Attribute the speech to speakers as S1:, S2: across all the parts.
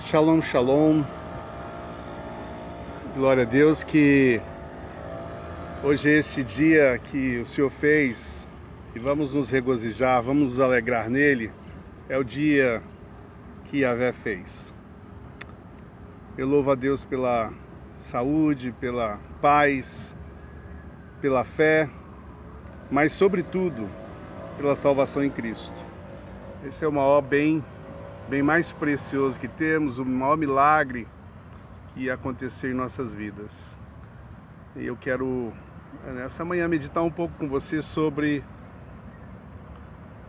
S1: Shalom, shalom. Glória a Deus que hoje é esse dia que o Senhor fez e vamos nos regozijar, vamos nos alegrar nele. É o dia que Yahvé fez. Eu louvo a Deus pela saúde, pela paz, pela fé, mas sobretudo pela salvação em Cristo. Esse é o maior bem mais precioso que temos, o maior milagre que aconteceu em nossas vidas. E eu quero, nessa manhã, meditar um pouco com você sobre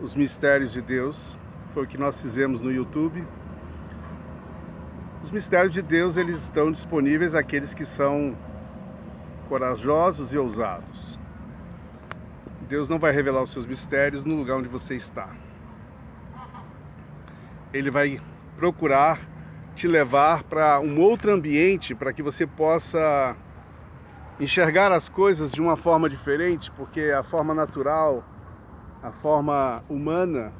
S1: os mistérios de Deus. Foi o que nós fizemos no YouTube. Os mistérios de Deus, eles estão disponíveis àqueles que são corajosos e ousados. Deus não vai revelar os seus mistérios no lugar onde você está. Ele vai procurar te levar para um outro ambiente, para que você possa enxergar as coisas de uma forma diferente, porque a forma natural, a forma humana,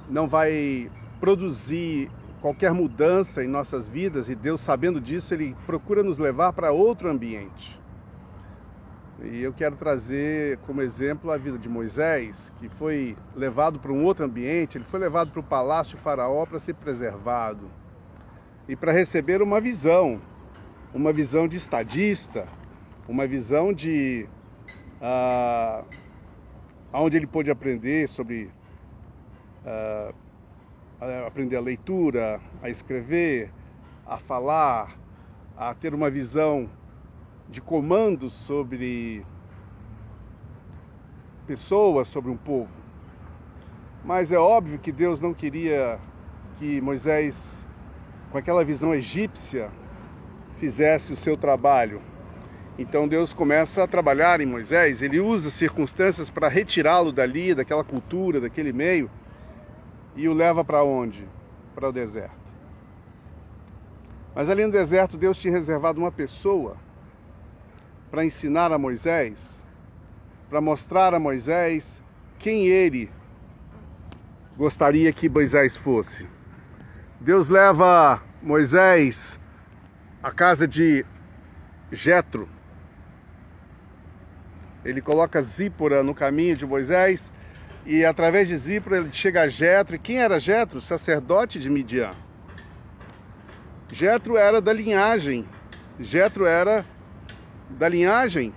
S1: não vai produzir qualquer mudança em nossas vidas, e Deus, sabendo disso, Ele procura nos levar para outro ambiente. E eu quero trazer como exemplo a vida de Moisés, que foi levado para um outro ambiente. Ele foi levado para o palácio de Faraó para ser preservado e para receber uma visão de estadista, uma visão de onde ele pôde aprender sobre aprender a leitura, a escrever, a falar, a ter uma visão de comandos sobre pessoas, sobre um povo. Mas é óbvio que Deus não queria que Moisés, com aquela visão egípcia, fizesse o seu trabalho. Então Deus começa a trabalhar em Moisés. Ele usa circunstâncias para retirá-lo dali, daquela cultura, daquele meio, e o leva para onde? Para o deserto. Mas ali no deserto Deus tinha reservado uma pessoa para ensinar a Moisés, para mostrar a Moisés quem ele gostaria que Moisés fosse. Deus leva Moisés à casa de Jetro. Ele coloca Zípora no caminho de Moisés e através de Zípora ele chega a Jetro. E quem era Jetro? Sacerdote de Midian. Jetro era da linhagem. Jetro era da linhagem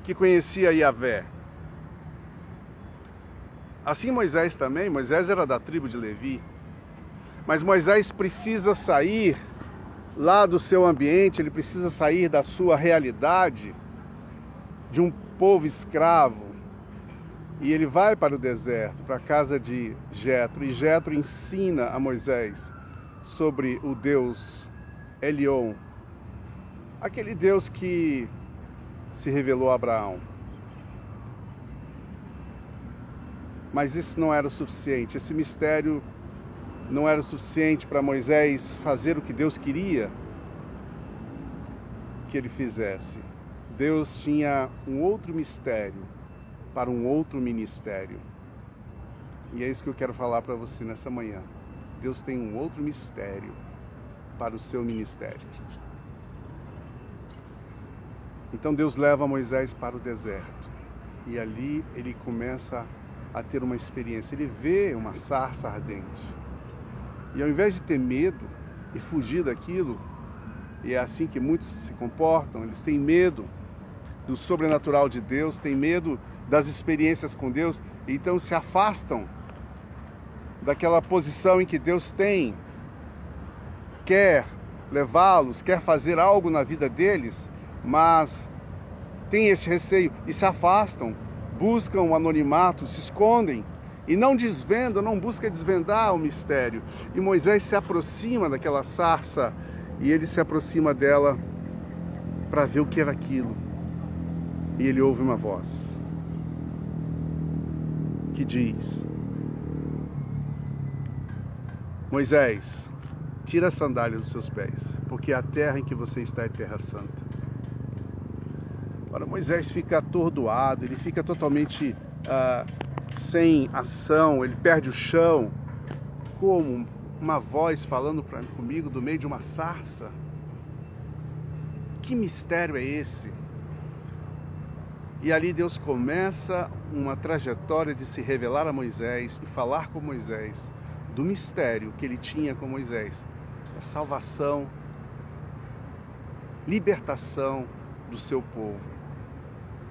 S1: que conhecia Yahvé. Assim Moisés também. Moisés era da tribo de Levi. Mas Moisés precisa sair lá do seu ambiente, ele precisa sair da sua realidade, de um povo escravo. E ele vai para o deserto, para a casa de Jetro. E Jetro ensina a Moisés sobre o Deus Elion, aquele Deus que se revelou a Abraão. Mas isso não era o suficiente, esse mistério não era o suficiente para Moisés fazer o que Deus queria que ele fizesse. Deus tinha um outro mistério para um outro ministério. E é isso que eu quero falar para você nessa manhã. Deus tem um outro mistério para o seu ministério. Então Deus leva Moisés para o deserto. E ali ele começa a ter uma experiência. Ele vê uma sarça ardente. E ao invés de ter medo e fugir daquilo, e é assim que muitos se comportam, eles têm medo do sobrenatural de Deus, têm medo das experiências com Deus, e então se afastam daquela posição em que Deus quer levá-los, quer fazer algo na vida deles, mas tem esse receio e se afastam, buscam o anonimato, se escondem e não desvendam, não buscam desvendar o mistério. E Moisés se aproxima daquela sarça e ele se aproxima dela para ver o que era aquilo. E ele ouve uma voz que diz: Moisés, tira a sandália dos seus pés, porque a terra em que você está é terra santa. Ora, Moisés fica atordoado, ele fica totalmente sem ação, ele perde o chão. como uma voz falando comigo do meio de uma sarça. Que mistério é esse? E ali Deus começa uma trajetória de se revelar a Moisés e falar com Moisés do mistério que ele tinha com Moisés, a salvação, libertação do seu povo.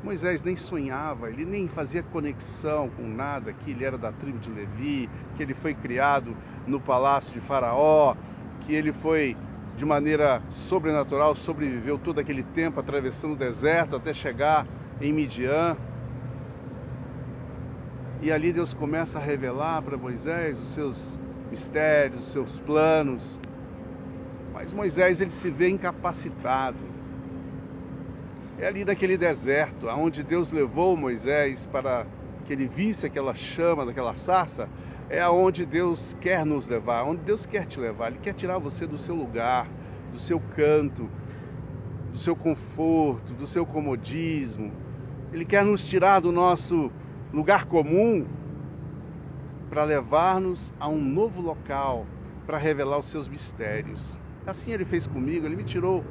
S1: Moisés nem sonhava, ele nem fazia conexão com nada, que ele era da tribo de Levi, que ele foi criado no palácio de Faraó, que ele foi de maneira sobrenatural, sobreviveu todo aquele tempo atravessando o deserto até chegar em Midian. E ali Deus começa a revelar para Moisés os seus mistérios, os seus planos. Mas Moisés, ele se vê incapacitado. É ali naquele deserto, onde Deus levou Moisés para que ele visse aquela chama daquela sarça, é aonde Deus quer nos levar, onde Deus quer te levar. Ele quer tirar você do seu lugar, do seu canto, do seu conforto, do seu comodismo. Ele quer nos tirar do nosso lugar comum para levar-nos a um novo local, para revelar os seus mistérios. Assim ele fez comigo, ele me tirou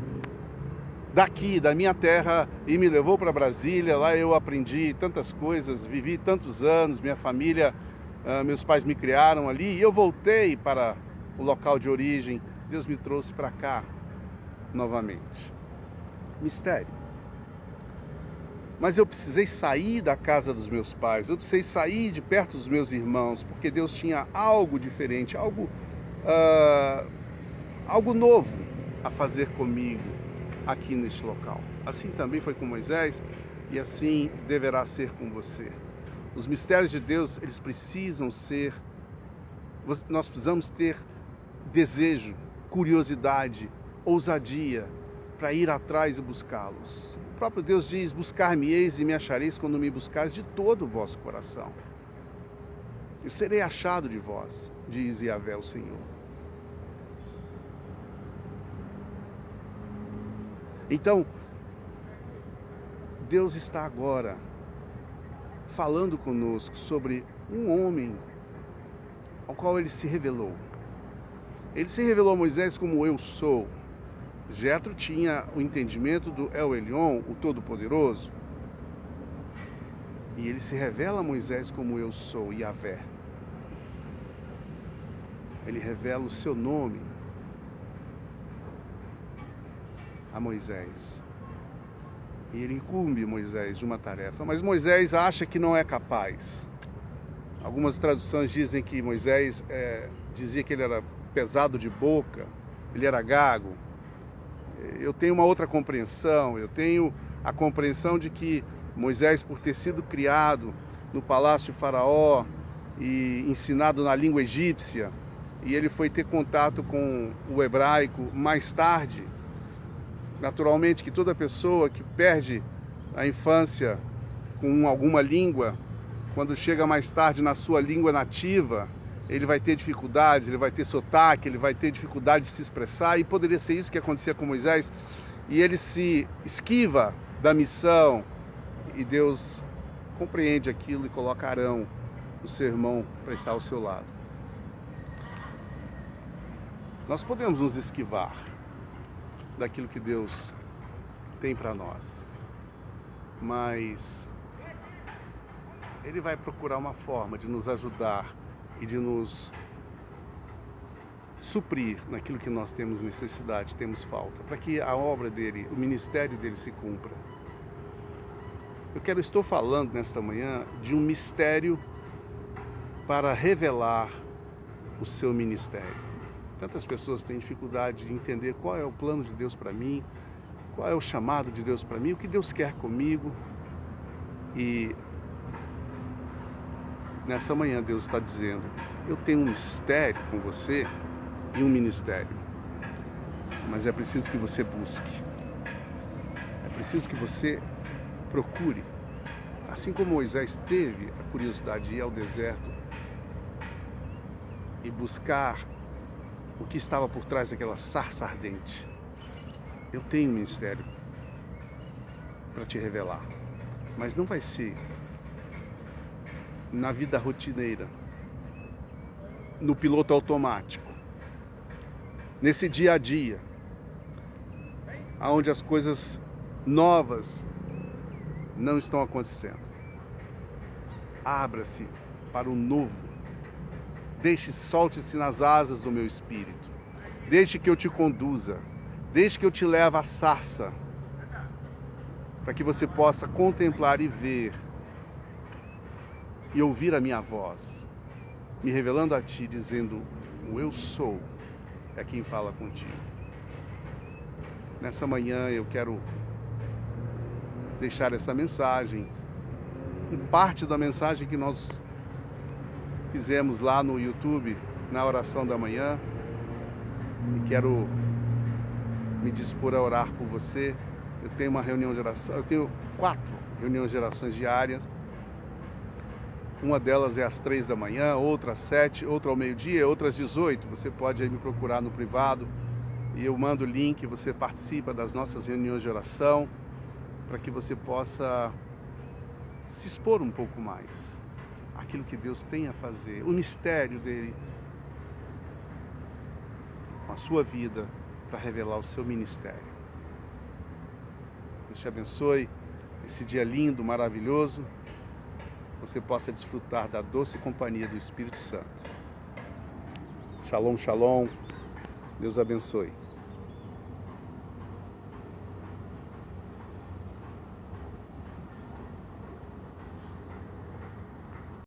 S1: daqui, da minha terra, e me levou para Brasília. Lá eu aprendi tantas coisas, vivi tantos anos, minha família, meus pais me criaram ali, e eu voltei para o local de origem. Deus me trouxe para cá novamente. Mistério. Mas eu precisei sair da casa dos meus pais, eu precisei sair de perto dos meus irmãos, porque Deus tinha algo diferente, algo novo a fazer comigo aqui neste local. Assim também foi com Moisés e assim deverá ser com você. Os mistérios de Deus, eles precisam ser, nós precisamos ter desejo, curiosidade, ousadia para ir atrás e buscá-los. O próprio Deus diz: buscar-me-eis e me achareis quando me buscares de todo o vosso coração. Eu serei achado de vós, diz Yahvé, o Senhor. Então, Deus está agora falando conosco sobre um homem ao qual ele se revelou. Ele se revelou a Moisés como eu sou. Jetro tinha o entendimento do El Elyon, o Todo-Poderoso. E ele se revela a Moisés como eu sou, Yahvé. Ele revela o seu nome a Moisés. E ele incumbe Moisés de uma tarefa. Mas Moisés acha que não é capaz. Algumas traduções dizem que Moisés dizia que ele era pesado de boca, ele era gago. Eu tenho uma outra compreensão. Eu tenho a compreensão de que Moisés, por ter sido criado no palácio de Faraó e ensinado na língua egípcia, e ele foi ter contato com o hebraico mais tarde. Naturalmente que toda pessoa que perde a infância com alguma língua, quando chega mais tarde na sua língua nativa, ele vai ter dificuldades, ele vai ter sotaque, ele vai ter dificuldade de se expressar, e poderia ser isso que acontecia com Moisés, e ele se esquiva da missão, e Deus compreende aquilo e coloca Arão, o seu irmão, para estar ao seu lado. Nós podemos nos esquivar daquilo que Deus tem para nós, mas Ele vai procurar uma forma de nos ajudar e de nos suprir naquilo que nós temos necessidade, temos falta, para que a obra dele, o ministério dele se cumpra. Estou falando nesta manhã de um mistério para revelar o seu ministério. Tantas pessoas têm dificuldade de entender qual é o plano de Deus para mim, qual é o chamado de Deus para mim, o que Deus quer comigo. E nessa manhã Deus está dizendo: eu tenho um mistério com você e um ministério, mas é preciso que você busque, é preciso que você procure. Assim como Moisés teve a curiosidade de ir ao deserto e buscar o que estava por trás daquela sarça ardente, eu tenho um ministério para te revelar, mas não vai ser na vida rotineira, no piloto automático, nesse dia a dia, onde as coisas novas não estão acontecendo. Abra-se para o novo. Solte-se nas asas do meu espírito. Deixe que eu te conduza. Deixe que eu te leve à sarça, para que você possa contemplar e ver e ouvir a minha voz, me revelando a ti, dizendo: o eu sou é quem fala contigo. Nessa manhã eu quero deixar essa mensagem, parte da mensagem que nós fizemos lá no YouTube, na oração da manhã, e quero me dispor a orar por você. Eu tenho uma reunião de oração, eu tenho 4 reuniões de orações diárias. Uma delas é às 3 da manhã, outra às 7, outra ao meio-dia, outra às 18. Você pode aí me procurar no privado e eu mando o link, você participa das nossas reuniões de oração, para que você possa se expor um pouco mais àquilo que Deus tem a fazer, o mistério dele com a sua vida, para revelar o seu ministério. Deus te abençoe, esse dia lindo, maravilhoso, você possa desfrutar da doce companhia do Espírito Santo. Shalom, shalom, Deus abençoe.